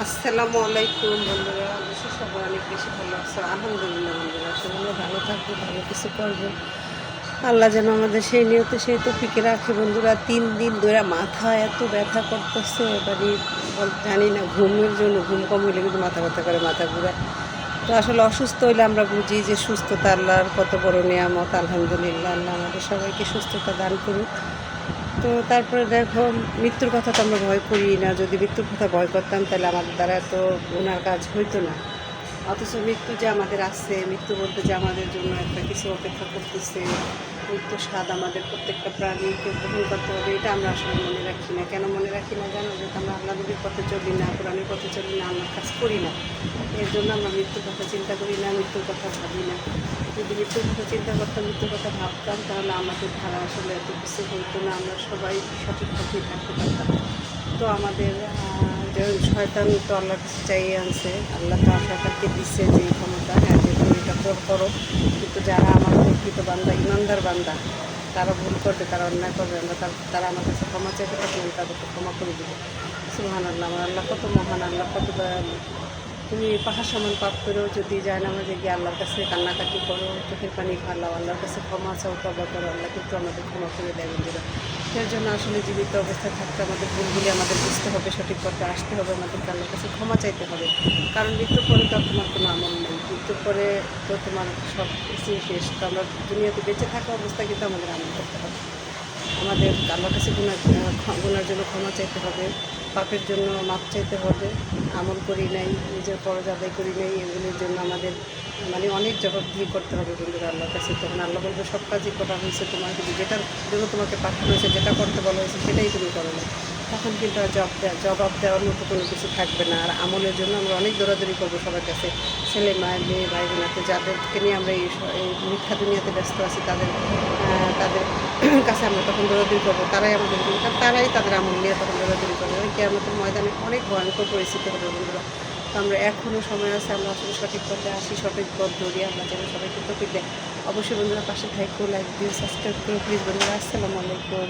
আসসালামু আলাইকুম বন্ধুরা, অবশ্যই সবাই অনেক বেশি ভালো আছো। আলহামদুলিল্লাহ বন্ধুরা, সবাই ভালো থাকবো, ভালো কিছু করবো। আল্লাহ যেন আমাদের সেই নিয়তে সেই তৌফিকে রাখে। বন্ধুরা, 3 দিন ধরে মাথা এত ব্যথা করতেছে, এবারে জানি না ঘুমের জন্য, ঘুম কম হইলে কিন্তু মাথা ব্যথা করে, মাথা ঘুরে। তো আসলে অসুস্থ হইলে আমরা বুঝি যে সুস্থতা আল্লাহর কত বড় নিয়ামত। আলহামদুলিল্লাহ, আল্লাহ আমাদের সবাইকে সুস্থতা দান করুক। তো তারপরে দেখো, মৃত্যুর কথা তো আমরা ভয় করি না। যদি মৃত্যুর কথা ভয় করতাম তাহলে আমাদের দ্বারা এত গুনার কাজ হইতো না। অথচ মৃত্যু যে আমাদের আসছে, মৃত্যু বলতে যে আমাদের জন্য একটা কিছু অপেক্ষা করতেছে, মৃত্যুর স্বাদ আমাদের প্রত্যেকটা প্রাণীকে গ্রহণ করতে হবে, এটা আমরা আসলে মনে রাখি না। কেন মনে রাখি না জানো? যেহেতু আমরা আল্লাহ নবীর পথে চলি না, কোরআনের পথে চলি না, আল্লাহর কাজ করি না। এর জন্য আমরা মৃত্যুর কথা চিন্তা করি না, মৃত্যুর কথা ভাবি না। যদি মৃত্যুর কথা চিন্তা করতাম, মৃত্যুর কথা ভাবতাম, তাহলে আমাদের ধারা আসলে এত কিছু হইতো না, আমরা সবাই সঠিক পথেই থাকতে পারতাম। তো আমাদের যে শয়তান তো আল্লাহর কাছে চাইয়ে আনছে, আল্লাহ তো শয়তানকে দিচ্ছে যে ক্ষমতা, হ্যাঁ, যে তুমি এটা করো। কিন্তু যারা আমার প্রকৃত বান্দা, ইমানদার বান্দা, তারা ভুল করবে, তারা অন্যায় করবে, আমরা তারা আমার কাছে ক্ষমা চাইতে পারবে, আমি তাদেরকে ক্ষমা করে দেবো। সুবহানাল্লাহ, আমার আল্লাহ কত মহান, আল্লাহ কত দয়ালু। তুমি পাহাড় সমান পাপ করেও যদি যায় নামাজে গিয়ে আল্লাহর কাছে কান্নাকাটি করো, চোখের পানি ফালাও, আল্লাহর কাছে ক্ষমা চাও, তওবা করো, আল্লাহ কিন্তু আমাদের ক্ষমা করে দেয়। বন্ধুরা, এর জন্য আসলে জীবিত অবস্থায় থাকতে আমাদের ভুলগুলি আমাদের বুঝতে হবে, সঠিক পথে আসতে হবে, আমাদেরকে আল্লাহর কাছে ক্ষমা চাইতে হবে। কারণ মৃত্যুর পরে তো আর তোমার কোনো আমল নেই, মৃত্যুর পরে তো তোমার সব কিছুই শেষ। তো আমরা দুনিয়াতে বেঁচে থাকা অবস্থায় কিন্তু আমাদের আমল করতে হবে, আমাদের আল্লাহর কাছে গুনার জন্য ক্ষমা চাইতে হবে, পাপের জন্য মাপ চাইতে হবে। আমল করি নাই, নিজের ফরজ আদায় করি নাই, এগুলির জন্য আমাদের মানে অনেক জবাবদিহি করতে হবে বন্ধুরা আল্লাহর কাছে। তখন আল্লাহ বলবে সব কাজই করা হয়েছে তোমার, কিন্তু যেটার জন্য তোমাকে পাঠানো হয়েছে, যেটা করতে বলা হয়েছে, সেটাই তুমি করো না। তখন কিন্তু আর জবাব দেওয়ার মতো কোনো কিছু থাকবে না। আর আমলের জন্য আমরা অনেক দৌড়াদৌড়ি করবো সবার কাছে, ছেলে মায়ের, মেয়ে, ভাই বোনাতে, যাদেরকে নিয়ে আমরা এই মিথ্যা দুনিয়াতে ব্যস্ত আছি, তাদের তাদের কাছে আমরা তখন দৌড়াদৌড়ি করবো, তারাই আমাদের তারাই তাদের আমল নিয়ে তখন দৌড়াদৌড়ি করবো। ওই কিয়ামতের ময়দানে অনেক ভয়ঙ্কর পরিস্থিতি হবে বন্ধুরা। তো আমরা এখনও সময় আছে, আমরা আসলে সঠিক পথে আসি, সঠিক পথ ধরি, আমরা যেন সবাইকে তৌফিক দেয়। অবশ্যই বন্ধুরা পাশে থাকো, লাইক দিও, সাবস্ক্রাইব করো প্লিজ বন্ধুরা। আসসালামু আলাইকুম।